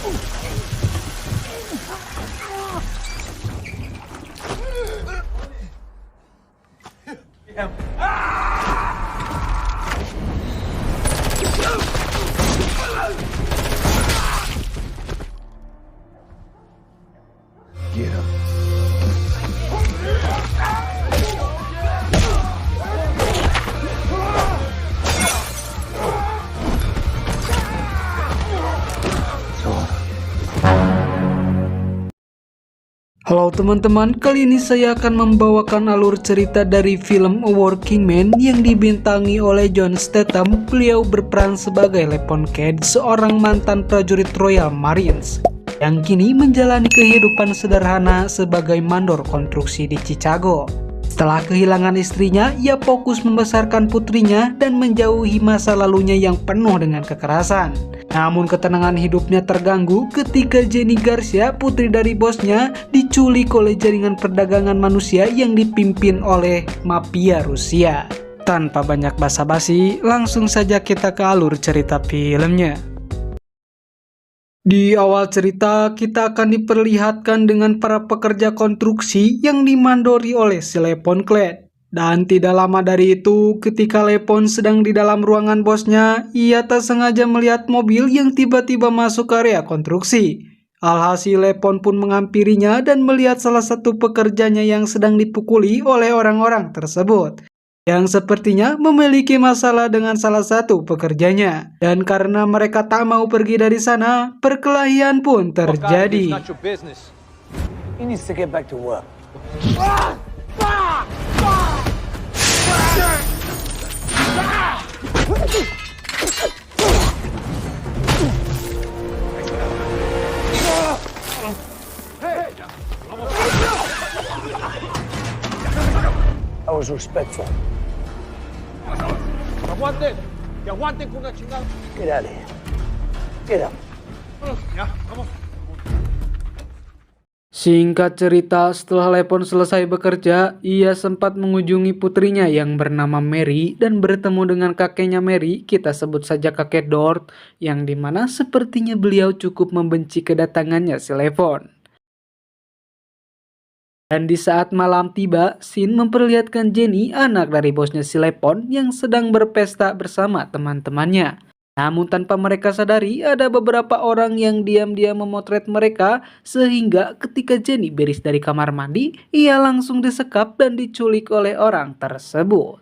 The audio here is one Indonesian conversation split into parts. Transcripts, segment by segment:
Get him. Halo teman-teman, kali ini saya akan membawakan alur cerita dari film A Working Man yang dibintangi oleh John Statham. Beliau berperan sebagai Lepon Cade, seorang mantan prajurit Royal Marines yang kini menjalani kehidupan sederhana sebagai mandor konstruksi di Chicago. Setelah kehilangan istrinya, ia fokus membesarkan putrinya dan menjauhi masa lalunya yang penuh dengan kekerasan. Namun ketenangan hidupnya terganggu ketika Jenny Garcia, putri dari bosnya, diculik oleh jaringan perdagangan manusia yang dipimpin oleh mafia Rusia. Tanpa banyak basa-basi, langsung saja kita ke alur cerita filmnya. Di awal cerita, kita akan diperlihatkan dengan para pekerja konstruksi yang dimandori oleh si Lepon Cade. Dan tidak lama dari itu, ketika Lepon sedang di dalam ruangan bosnya, ia tak sengaja melihat mobil yang tiba-tiba masuk ke area konstruksi. Alhasil Lepon pun menghampirinya dan melihat salah satu pekerjanya yang sedang dipukuli oleh orang-orang tersebut, yang sepertinya memiliki masalah dengan salah satu pekerjanya. Dan karena mereka tak mau pergi dari sana, perkelahian pun terjadi. He needs to get back to work. I was respectful. Get out of here. Get up. Singkat cerita, setelah Lepon selesai bekerja, ia sempat mengunjungi putrinya yang bernama Mary dan bertemu dengan kakeknya Mary, kita sebut saja kakek Dort, yang dimana sepertinya beliau cukup membenci kedatangannya si Lepon. Dan di saat malam tiba, scene memperlihatkan Jenny, anak dari bosnya si Lepon, yang sedang berpesta bersama teman-temannya. Namun tanpa mereka sadari, ada beberapa orang yang diam-diam memotret mereka, sehingga ketika Jenny beres dari kamar mandi, ia langsung disekap dan diculik oleh orang tersebut.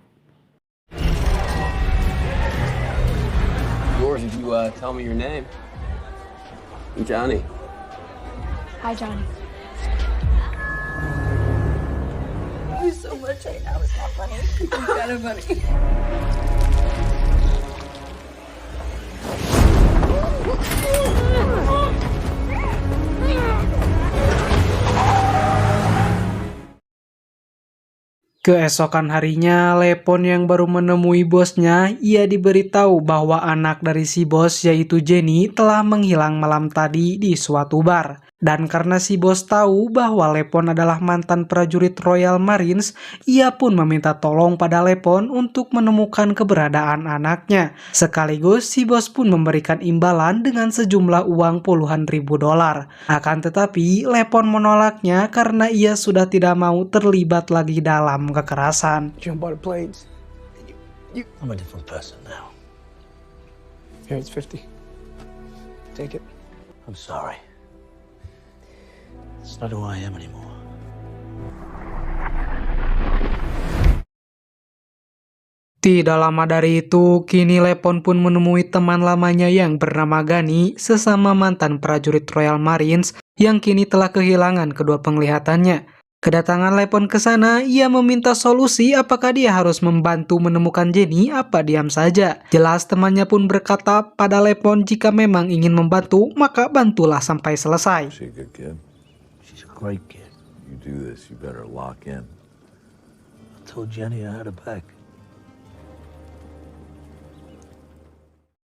Yours if you tell me your name. I'm Johnny. Hi, Johnny. Thank you so much. I know it's not funny. It's kind of funny. Keesokan harinya, Lepon yang baru menemui bosnya, ia diberitahu bahwa anak dari si bos yaitu Jenny telah menghilang malam tadi di suatu bar. Dan karena si bos tahu bahwa Lepon adalah mantan prajurit Royal Marines, ia pun meminta tolong pada Lepon untuk menemukan keberadaan anaknya. Sekaligus si bos pun memberikan imbalan dengan sejumlah uang puluhan ribu dolar. Akan tetapi Lepon menolaknya karena ia sudah tidak mau terlibat lagi dalam kekerasan. Jump out of planes. I'm a different person now. Here, it's 50. Take it. I'm sorry. It's not who I am anymore. Tidak lama dari itu, kini Lepon pun menemui teman lamanya yang bernama Gani, sesama mantan prajurit Royal Marines yang kini telah kehilangan kedua penglihatannya. Kedatangan Lepon ke sana, ia meminta solusi apakah dia harus membantu menemukan Jenny apa diam saja. Jelas temannya pun berkata pada Lepon jika memang ingin membantu, maka bantulah sampai selesai. She's a good kid. She's a great kid. You do this, you better lock in. I told Jenny I had her back.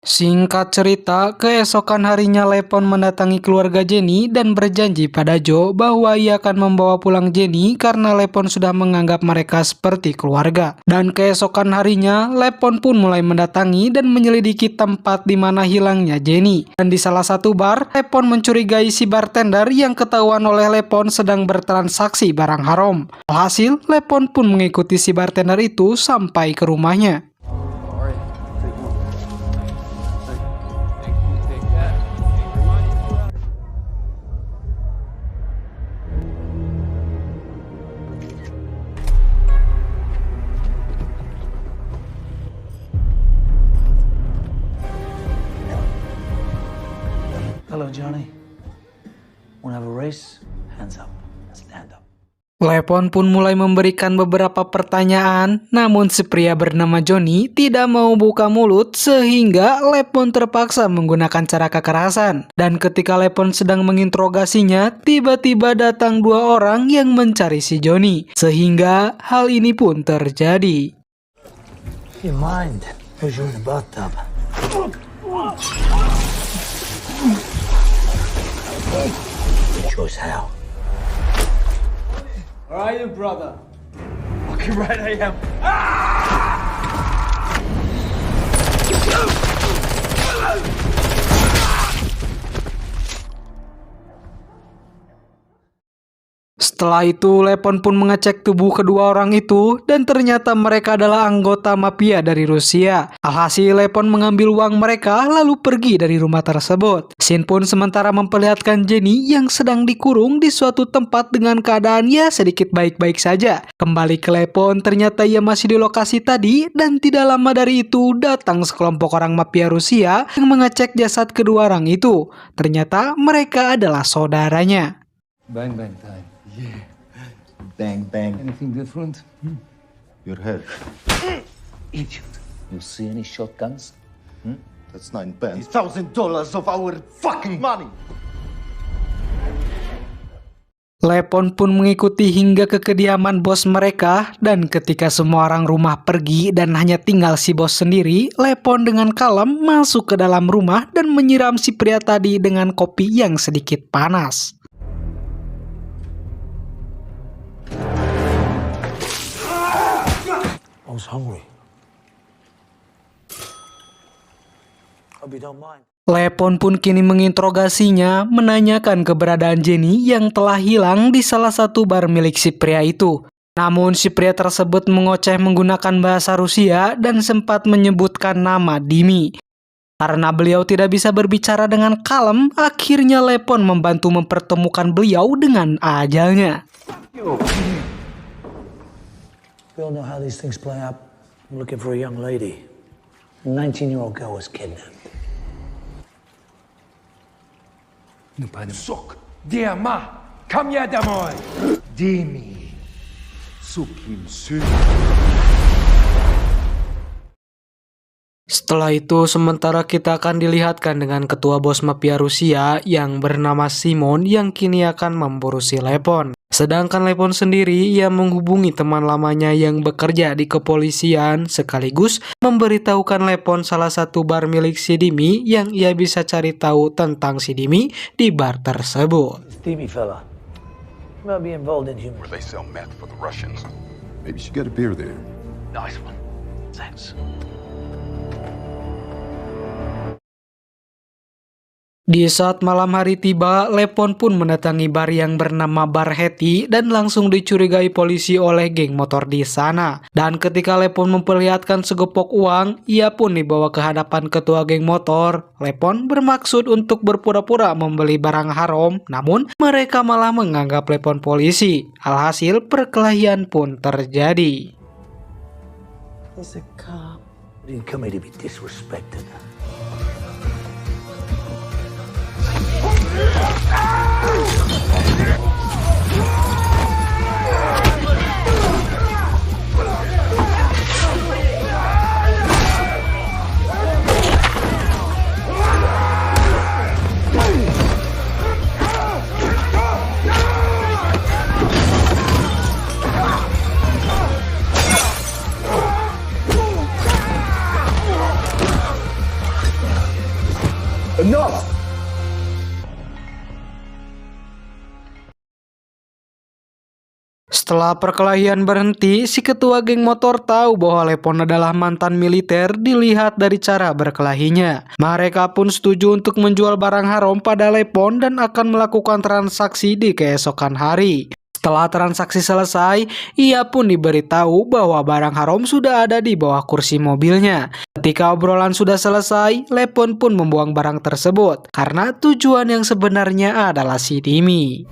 Singkat cerita, keesokan harinya Lepon mendatangi keluarga Jenny dan berjanji pada Joe bahwa ia akan membawa pulang Jenny karena Lepon sudah menganggap mereka seperti keluarga. Dan keesokan harinya, Lepon pun mulai mendatangi dan menyelidiki tempat di mana hilangnya Jenny. Dan di salah satu bar, Lepon mencurigai si bartender yang ketahuan oleh Lepon sedang bertransaksi barang haram. Alhasil, Lepon pun mengikuti si bartender itu sampai ke rumahnya. Hello, Johnny. Wanna have a race? Hands up. Stand up. Lepon pun mulai memberikan beberapa pertanyaan, namun si pria bernama Johnny tidak mau buka mulut sehingga Lepon terpaksa menggunakan cara kekerasan. Dan ketika Lepon sedang menginterogasinya, tiba-tiba datang dua orang yang mencari si Johnny, sehingga hal ini pun terjadi. You mind? Who's you in the bathtub? Choice how? Where are you, brother? Fucking right I am. Setelah itu, Lepon pun mengecek tubuh kedua orang itu dan ternyata mereka adalah anggota mafia dari Rusia. Alhasil, Lepon mengambil uang mereka lalu pergi dari rumah tersebut. Scene pun sementara memperlihatkan Jenny yang sedang dikurung di suatu tempat dengan keadaan ya sedikit baik-baik saja. Kembali ke Lepon, ternyata ia masih di lokasi tadi dan tidak lama dari itu datang sekelompok orang mafia Rusia yang mengecek jasad kedua orang itu. Ternyata mereka adalah saudaranya. Bang bang time. Yeah. Bang, bang. Anything different? Your head. Idiot. You see any shotguns? That's 9 pence. $1,000 of our fucking money. Lepon pun mengikuti hingga ke kediaman bos mereka, dan ketika semua orang rumah pergi dan hanya tinggal si bos sendiri, Lepon dengan kalem masuk ke dalam rumah dan menyiram si pria tadi dengan kopi yang sedikit panas. I was hungry. Hope you don't mind. Lepon pun kini menginterogasinya, menanyakan keberadaan Jenny yang telah hilang di salah satu bar milik si pria itu. Namun si pria tersebut mengoceh menggunakan bahasa Rusia dan sempat menyebutkan nama Dimi. Karena beliau tidak bisa berbicara dengan kalem, akhirnya Lepon membantu mempertemukan beliau dengan ajalnya. We all know how these things play out. I'm looking for a young lady. A 19-year-old girl was kidnapped. Ну, пане сок. Диама, камня домой. Дими, сукин сын. Setelah itu, sementara kita akan dilihatkan dengan ketua bos mafia Rusia yang bernama Simon yang kini akan memburu si Lepon. Sedangkan Lepon sendiri, ia menghubungi teman lamanya yang bekerja di kepolisian sekaligus memberitahukan Lepon salah satu bar milik si Dimi yang ia bisa cari tahu tentang si Dimi di bar tersebut. Stevie fella. Might be involved in humor. They sell meth for the Russians. Maybe you should get a beer there. Nice one. Thanks. Di saat malam hari tiba, Lepon pun mendatangi bar yang bernama Bar Hetty dan langsung dicurigai polisi oleh geng motor di sana. Dan ketika Lepon memperlihatkan segepok uang, ia pun dibawa ke hadapan ketua geng motor. Lepon bermaksud untuk berpura-pura membeli barang haram, namun mereka malah menganggap Lepon polisi. Alhasil perkelahian pun terjadi. He's a cop. I didn't come here to be disrespected. Setelah perkelahian berhenti, si ketua geng motor tahu bahwa Lepon adalah mantan militer dilihat dari cara berkelahinya. Mereka pun setuju untuk menjual barang haram pada Lepon dan akan melakukan transaksi di keesokan hari. Setelah transaksi selesai, ia pun diberitahu bahwa barang haram sudah ada di bawah kursi mobilnya. Ketika obrolan sudah selesai, Lepon pun membuang barang tersebut karena tujuan yang sebenarnya adalah si Dimi.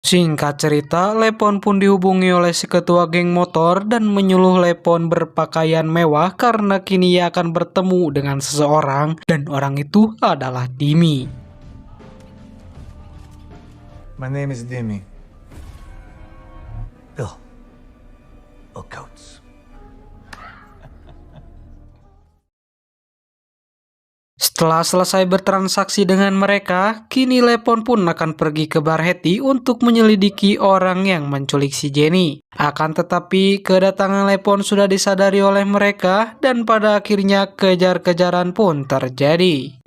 Singkat cerita, Lepon pun dihubungi oleh si ketua geng motor dan menyuruh Lepon berpakaian mewah karena kini ia akan bertemu dengan seseorang dan orang itu adalah Dimi. My name is Demi. Bill Coates. Setelah selesai bertransaksi dengan mereka, kini Lepon pun akan pergi ke Bar Hetty untuk menyelidiki orang yang menculik si Jenny. Akan tetapi, kedatangan Lepon sudah disadari oleh mereka dan pada akhirnya kejar-kejaran pun terjadi.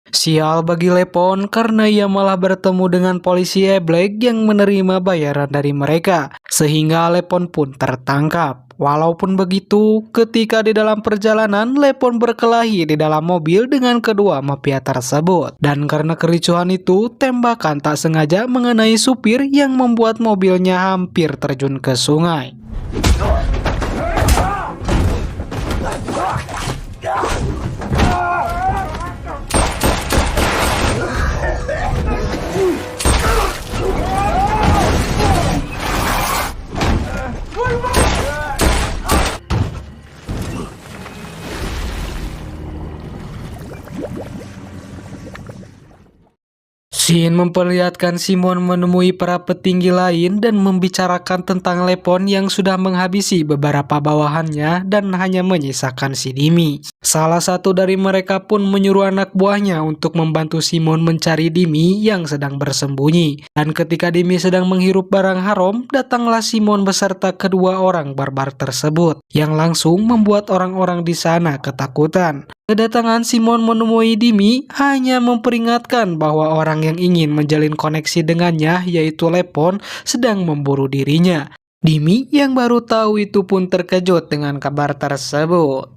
Sial bagi Lepon karena ia malah bertemu dengan polisi Black yang menerima bayaran dari mereka, sehingga Lepon pun tertangkap. Walaupun begitu, ketika di dalam perjalanan, Lepon berkelahi di dalam mobil dengan kedua mafia tersebut. Dan karena kericuhan itu, tembakan tak sengaja mengenai supir yang membuat mobilnya hampir terjun ke sungai. Scene memperlihatkan Simon menemui para petinggi lain dan membicarakan tentang Lepon yang sudah menghabisi beberapa bawahannya dan hanya menyisakan si Dimi. Salah satu dari mereka pun menyuruh anak buahnya untuk membantu Simon mencari Dimi yang sedang bersembunyi. Dan ketika Dimi sedang menghirup barang haram, datanglah Simon beserta kedua orang barbar tersebut, yang langsung membuat orang-orang di sana ketakutan. Kedatangan Simon menemui Dimi hanya memperingatkan bahwa orang yang ingin menjalin koneksi dengannya, yaitu Lepon, sedang memburu dirinya. Dimi yang baru tahu itu pun terkejut dengan kabar tersebut.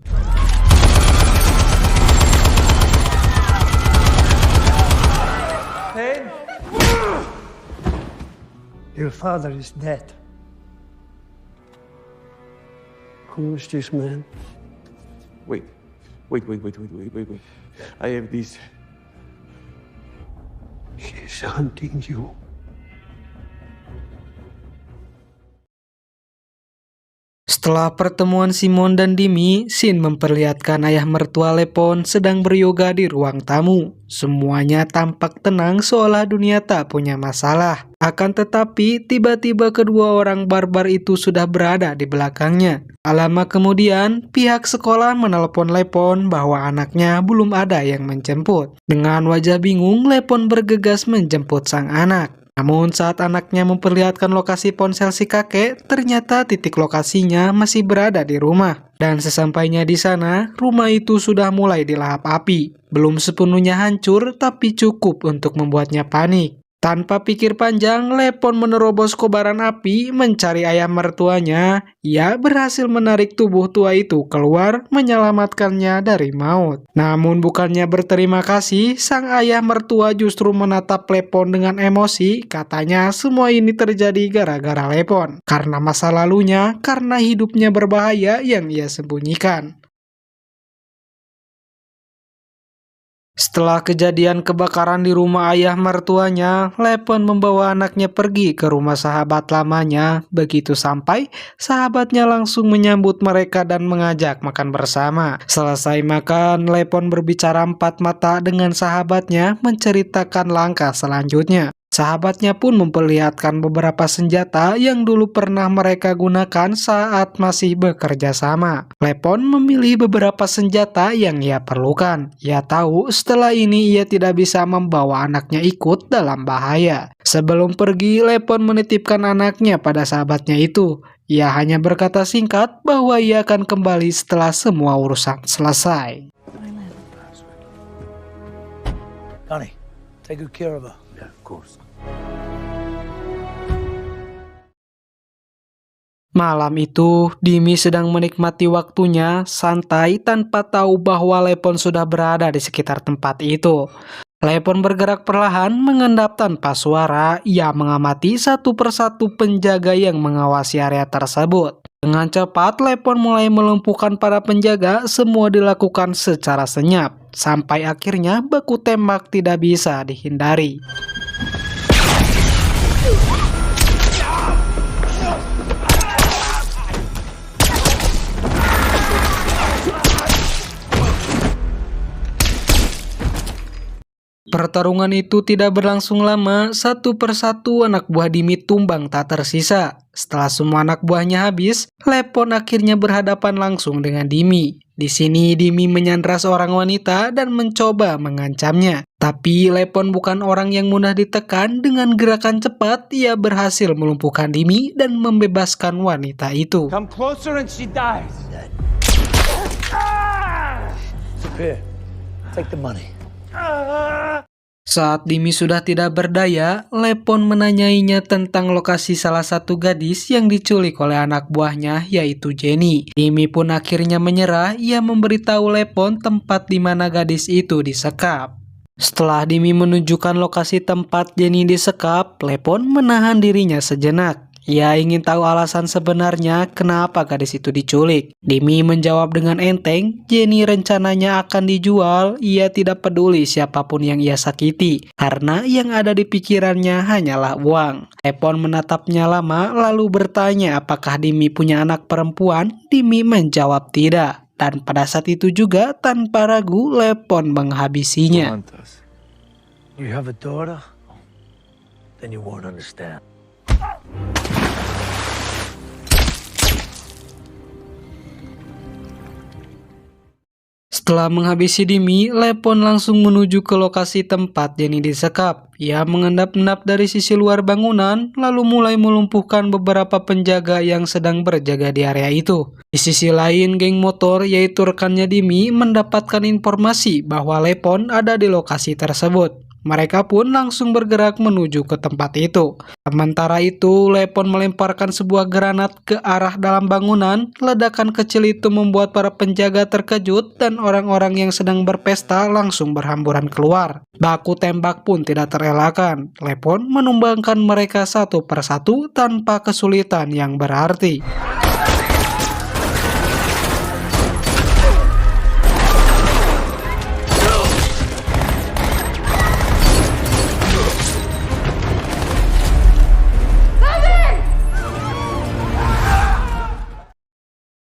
Your father is dead. Who is this man? Wait. I have these. He's hunting you. Setelah pertemuan Simon dan Dimi, Scene memperlihatkan ayah mertua Lepon sedang beryoga di ruang tamu. Semuanya tampak tenang seolah dunia tak punya masalah. Akan tetapi, tiba-tiba kedua orang barbar itu sudah berada di belakangnya. Tak lama kemudian, pihak sekolah menelepon Lepon bahwa anaknya belum ada yang menjemput. Dengan wajah bingung, Lepon bergegas menjemput sang anak. Namun saat anaknya memperlihatkan lokasi ponsel si kakek, ternyata titik lokasinya masih berada di rumah. Dan sesampainya di sana, rumah itu sudah mulai dilahap api. Belum sepenuhnya hancur, tapi cukup untuk membuatnya panik. Tanpa pikir panjang, Lepon menerobos kobaran api mencari ayah mertuanya. Ia berhasil menarik tubuh tua itu keluar, menyelamatkannya dari maut. Namun bukannya berterima kasih, sang ayah mertua justru menatap Lepon dengan emosi. Katanya semua ini terjadi gara-gara Lepon, karena masa lalunya, karena hidupnya berbahaya yang ia sembunyikan. Setelah kejadian kebakaran di rumah ayah mertuanya, Lepon membawa anaknya pergi ke rumah sahabat lamanya. Begitu sampai, sahabatnya langsung menyambut mereka dan mengajak makan bersama. Selesai makan, Lepon berbicara empat mata dengan sahabatnya, menceritakan langkah selanjutnya. Sahabatnya pun memperlihatkan beberapa senjata yang dulu pernah mereka gunakan saat masih bekerja sama. Lepon memilih beberapa senjata yang ia perlukan. Ia tahu setelah ini ia tidak bisa membawa anaknya ikut dalam bahaya. Sebelum pergi, Lepon menitipkan anaknya pada sahabatnya itu. Ia hanya berkata singkat bahwa ia akan kembali setelah semua urusan selesai. Connie, take good care of her. Yeah, of course. Malam itu, Dimi sedang menikmati waktunya santai tanpa tahu bahwa Lepon sudah berada di sekitar tempat itu. Lepon bergerak perlahan mengendap tanpa suara. Ia mengamati satu persatu penjaga yang mengawasi area tersebut. Dengan cepat, Lepon mulai melumpuhkan para penjaga. Semua dilakukan secara senyap. Sampai akhirnya baku tembak tidak bisa dihindari. Pertarungan itu tidak berlangsung lama, satu persatu anak buah Dimi tumbang tak tersisa. Setelah semua anak buahnya habis, Lepon akhirnya berhadapan langsung dengan Dimi. Di sini Dimi menyandra seorang wanita dan mencoba mengancamnya. Tapi Lepon bukan orang yang mudah ditekan. Dengan gerakan cepat, ia berhasil melumpuhkan Dimi dan membebaskan wanita itu. Come closer and she dies. Here, take the money. Saat Dimi sudah tidak berdaya, Lepon menanyainya tentang lokasi salah satu gadis yang diculik oleh anak buahnya, yaitu Jenny. Dimi pun akhirnya menyerah. Ia memberitahu Lepon tempat di mana gadis itu disekap. Setelah Dimi menunjukkan lokasi tempat Jenny disekap, Lepon menahan dirinya sejenak. Ia ingin tahu alasan sebenarnya kenapa gadis itu diculik. Dimi menjawab dengan enteng, Jenny rencananya akan dijual. Ia tidak peduli siapapun yang ia sakiti, karena yang ada di pikirannya hanyalah uang. Lepon menatapnya lama, lalu bertanya apakah Dimi punya anak perempuan. Dimi menjawab tidak. Dan pada saat itu juga, tanpa ragu, Lepon menghabisinya. You have a daughter? Then you won't understand. Setelah menghabisi Dimi, Lepon langsung menuju ke lokasi tempat Jenny disekap. Ia mengendap-endap dari sisi luar bangunan, lalu mulai melumpuhkan beberapa penjaga yang sedang berjaga di area itu. Di sisi lain, geng motor yaitu rekannya Dimi mendapatkan informasi bahwa Lepon ada di lokasi tersebut. Mereka pun langsung bergerak menuju ke tempat itu. Sementara itu, Lepon melemparkan sebuah granat ke arah dalam bangunan. Ledakan kecil itu membuat para penjaga terkejut dan orang-orang yang sedang berpesta langsung berhamburan keluar. Baku tembak pun tidak terelakkan. Lepon menumbangkan mereka satu persatu tanpa kesulitan yang berarti.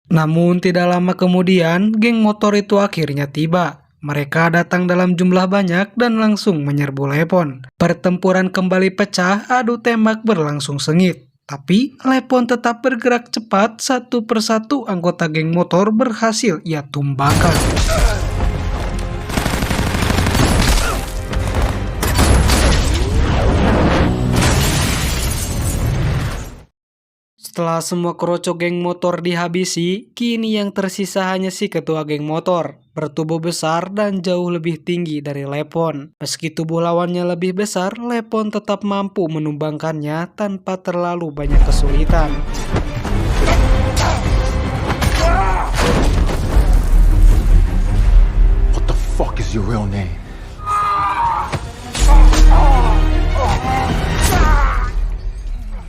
Namun tidak lama kemudian, geng motor itu akhirnya tiba. Mereka datang dalam jumlah banyak dan langsung menyerbu Lepon. Pertempuran kembali pecah, adu tembak berlangsung sengit. Tapi Lepon tetap bergerak cepat, satu persatu anggota geng motor berhasil ia tumbangkan. Setelah semua kerocok geng motor dihabisi, kini yang tersisa hanya si ketua geng motor, bertubuh besar dan jauh lebih tinggi dari Lepon. Meski tubuh lawannya lebih besar, Lepon tetap mampu menumbangkannya tanpa terlalu banyak kesulitan. What the fuck is your real name?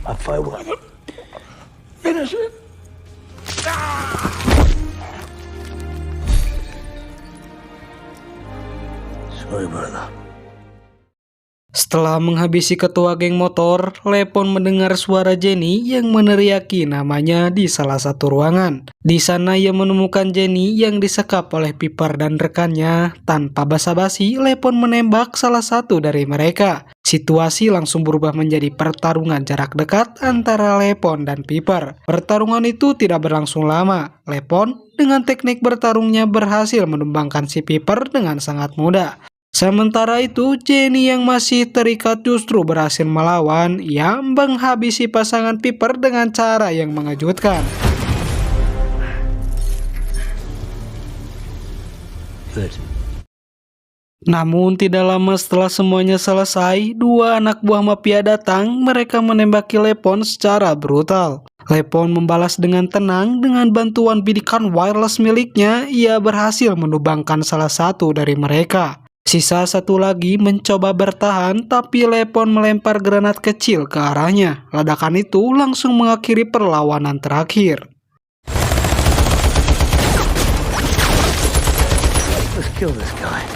I fight with him. Finish it. Sorry, brother. Setelah menghabisi ketua geng motor, Lepon mendengar suara Jenny yang meneriaki namanya di salah satu ruangan. Di sana ia menemukan Jenny yang disekap oleh Piper dan rekannya. Tanpa basa-basi, Lepon menembak salah satu dari mereka. Situasi langsung berubah menjadi pertarungan jarak dekat antara Lepon dan Piper. Pertarungan itu tidak berlangsung lama. Lepon dengan teknik bertarungnya berhasil menumbangkan si Piper dengan sangat mudah. Sementara itu, Jenny yang masih terikat justru berhasil melawan. Ia menghabisi pasangan Piper dengan cara yang mengejutkan. Good. Namun tidak lama setelah semuanya selesai, dua anak buah mafia datang. Mereka menembaki Lepon secara brutal. Lepon membalas dengan tenang. Dengan bantuan bidikan wireless miliknya, ia berhasil menumbangkan salah satu dari mereka. Sisa satu lagi mencoba bertahan, tapi Lepon melempar granat kecil ke arahnya. Ledakan itu langsung mengakhiri perlawanan terakhir. Let's kill this guy.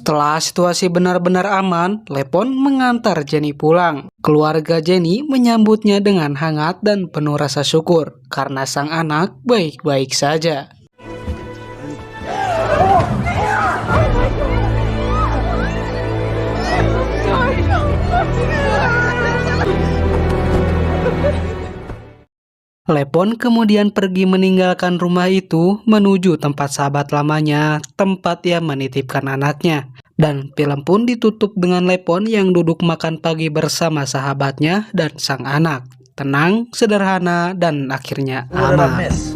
Setelah situasi benar-benar aman, Lepon mengantar Jenny pulang. Keluarga Jenny menyambutnya dengan hangat dan penuh rasa syukur karena sang anak baik-baik saja. Lepon kemudian pergi meninggalkan rumah itu menuju tempat sahabat lamanya, tempat ia menitipkan anaknya. Dan film pun ditutup dengan Lepon yang duduk makan pagi bersama sahabatnya dan sang anak. Tenang, sederhana, dan akhirnya What did I aman. miss?